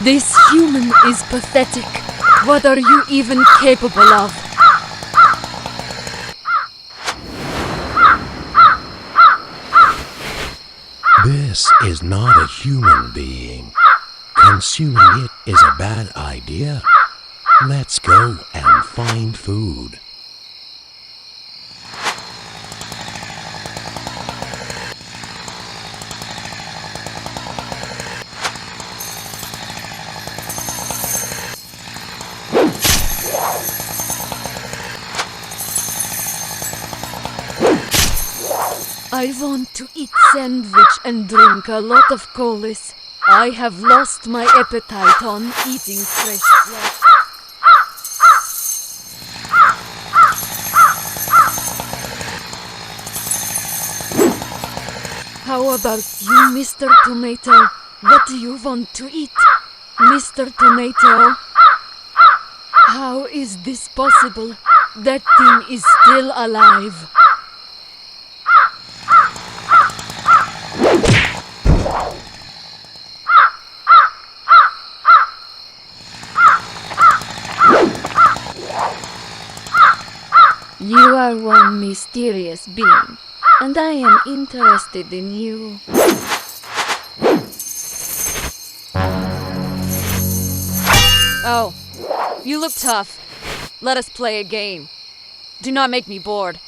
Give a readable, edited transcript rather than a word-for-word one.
This human is pathetic. What are you even capable of? This is not a human being. Consuming it is a bad idea. Let's go and find food. I want to eat sandwich and drink a lot of colas. I have lost my appetite on eating fresh flesh. How about you, Mr. Tomato? What do you want to eat? Mr. Tomato? How is this possible? That thing is still alive. You are one mysterious being, and I am interested in you. Oh, you look tough. Let us play a game. Do not make me bored.